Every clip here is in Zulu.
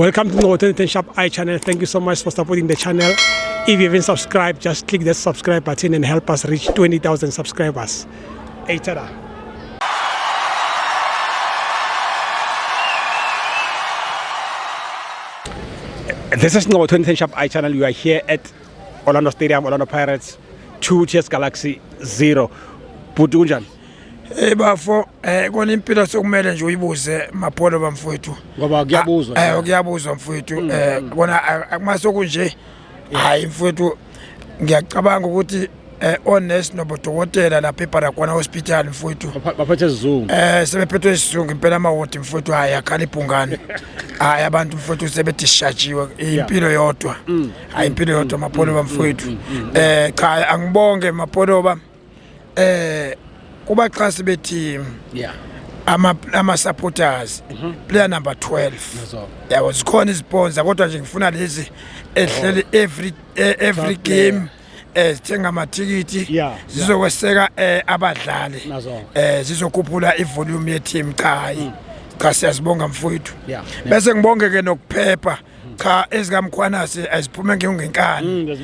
Welcome to the Northern Shop channel. Thank you so much for supporting the channel. If you haven't subscribed, just click the subscribe button and help us reach 20,000 subscribers. Hey, tada. This is Northern Shop channel. We are here at Orlando Stadium, Orlando Pirates, 2 Cheers Galaxy 0. Budunjan. Bafo kona impilo sokumele nje uyibuze mapolo bamfowethu Ngoba kuyabuzwa. Kuyabuzwa mfowethu kona akumasokunje hayi mfowethu ngiyacabanga ukuthi honest nobodokotela lapha eBarakwana hospital mfowethu baphethe isizungu sebephethwe isizungu impela amawodi mfowethu hayi akhala ibhungane hayi abantu mfowethu sebedishajiwe impilo yodwa hayi impilo yodwa mapolo bamfowethu cha angibonge mapolo ba kubaxhasi be-team ama supporters player number 12 yabo zikhona iziponsor kodwa nje ngifuna lezi ehleli every game sithenga amathikiti zizokweseka abadlali zizokhuphula ivolume ye-team cha siyazibonga mfowethu bese ngibonge ke nokuphepha cha ezikamkhwanasi aziphume ngenkani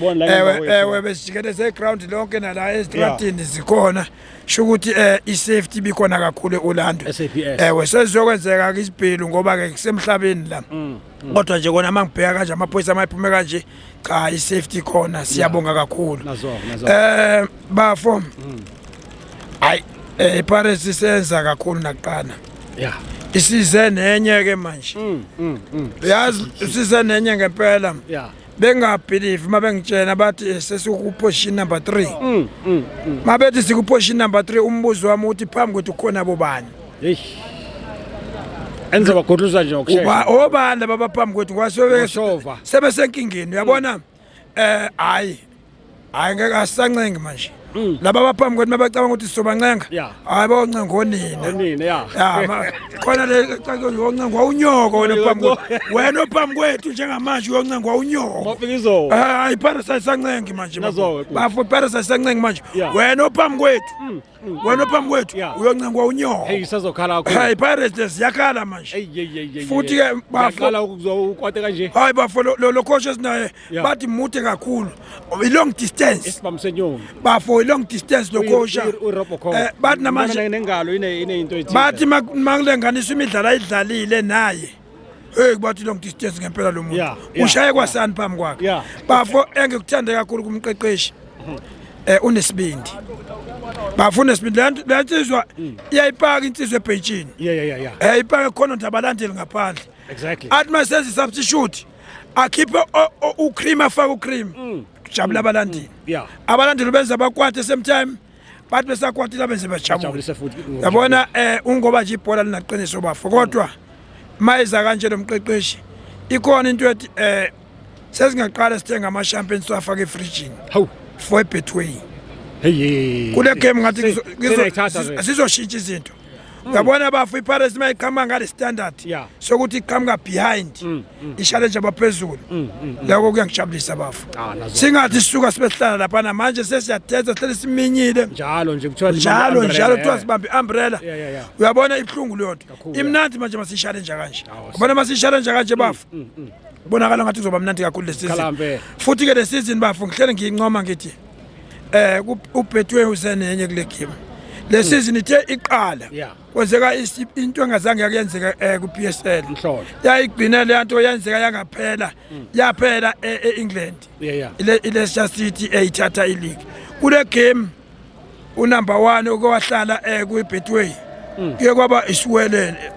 ewe besijikeleze ground lonke nala estratini zikhona shukuthi i-safety bikhona kakhulu eOrlando ewe sezokwenzeka ke isibhilu ngoba ke kusemhlabeni la kodwa nje kona mangibheka kanje amaphoyisa amayiphume kanje cha i-safety khona siyabonga kakhulu bafo hayi iParis senza kakhulu naqana isizene enye ke manje yazi isizene enye ngempela bengabelieve mabengitshena bathi sesikuposition number 3 mabethi sikuposition number 3 umbuzo wami uthi phambi kwethu khona bobani enza bagodluza nje ngokusheshsha obani laba phambi kwethu kwasebeke sebesenkingeni uyabona hayi ngeke asancenga manje laba baphambi kwethu mabacabanga ukuthi sizobancenga hayi baoncenga onina khona le yoncenga unyoko wena ophambi kwethu njengamanje uyoncenga unyoko hayi Parasite sancenga manje bafo Parasite sancenga manje wena ophambi kwethu uyoncenga unyoko hey isazokhala kakhulu hayi Pirates yakhala manje futhi ke bafo ukwate kanje hayi bafo lo coaches naye bathi muthe kakhulu long distance isibamsenyoni bafo long distance lo coach bathi namanje nengalo ine into ethi bathi makulenganiswa imidlalo ayidlalile naye bathi long distance ngempela lo muntu ushaye kwasani phambi kwakhe bafo engikuthanda kakhulu kumqeqeshi unesibindi bafuna isibindi lensizwa iyayipaka insizwe ebenchini ipaka khona ndabalandeli ngaphandle exactly athi masenze substitute akhiphe ucream afaka ucream jabula abalandeli abalandeli benza abakwate same time bathi besakwatile benze bajabule yabona ungoba nje ibhola linaqiniso bafo kodwa mayiza kanje lo mqeqeshi ikhona into ethi sesingaqala sithenga ama champions afake efridgini for Betway kule game ngathi sizoshintsha izinto yabona bafo iParis mayiqhama ngale standard sokuthi iqhamuka behind i-challenge abaphezulu loko kuyangijabulisa bafo singathi sisuka sibehlala lapha namanje sesiyadeza sihlele siminyile njalo nje kuthiwa kuthiwa sibambe umbrella uyabona ibhlungu lodwa imnandi manje masiyishallenge kanje ubona masiyishallenge kanje bafo bonakala ngathi kuzoba mnandi kakhulu lesizini futhi ke lesizini bafo ngihlele ngiyincoma ngithi uBetway usenenye kule game lesizini ithe iqala kwenzeka into engazange yakuyenzeka ku-PSL yayigcina le nto yenzeka yangaphela yaphela e-England iLeicester City eyithatha ileague kule game unumber 1 okwahlala kuBetway kuye kwaba isiwelele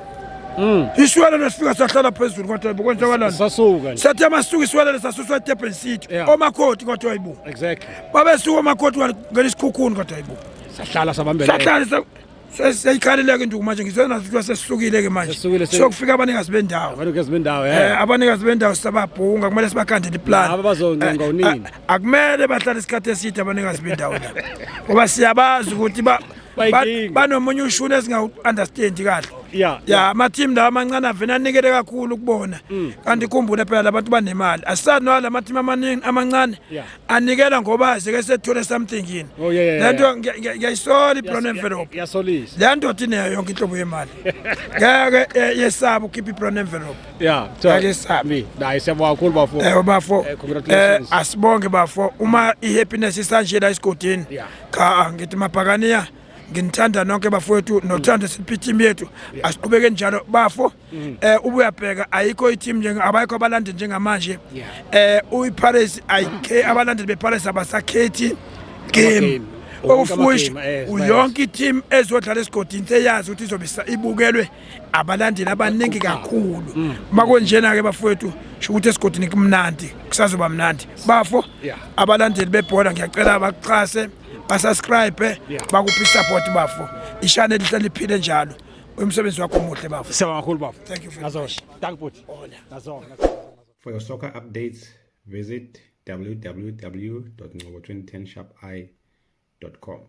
isiwelele sifika sahlala phezulu kodwa kwenzakalani sasuka sathi amasuka isiwelele sasuswa eDurban City omakhoti kodwa ayibu exactly babesuka omakhoti ngelikhukhuni kodwa ayibu sahlala sabambelele sahlala seyikhalile ke nduku manje ngizona ukuthi sesisukile ke manje sokufika abanikazi bendawo abanikazi bendawo sababhunga kumele sibakhandele iplan abazoncenga unini akumele bahlale isikhathi eside abanikazi bendawo la ngoba siyabazi ukuthi banomunye ushuni esinga understand kahle ya ama-team lawo amancane avena anikele kakhulu kubona kanti khumbule phela labantu banemali asisani nawo lama-team amancane anikela ngoba azi-ke sethole something yini le nto ngiyayisola i-brown envelope le ndoda ineyo yonke inhlobo yemali ngeke yesaba ukhipha i-brown envelope siyabonga kakhulu bafo. Bafo Congratulations. asibonge bafo uma i-happiness isanje la esigodini cha ngithi mabhakaniya nginithanda nonke bafowethu nothando siphi team yethu asiqhubeke njalo bafo ubuyabheka ayikho i-team abayikho abalandeli njengamanje uyiParis ayikhe abalandeli beParis abasakhethi game okufusha uyonke i-team ezodlala esigodini seyazi ukuthi izobe ibukelwe abalandeli abaningi kakhulu makonjena ke bafowethu sho ukuthi esigodini kumnandi kusazoba mnandi bafo abalandeli bebhola ngiyacela baxhase basubscribe bakuphi support bafo i-channel ihlala iphile njalo umsebenzi wakho omuhle bafo Siyabonga kakhulu bafo. thank you very much Dankbot. For your soccer updates, visit www.ngobo2010sharpi.com.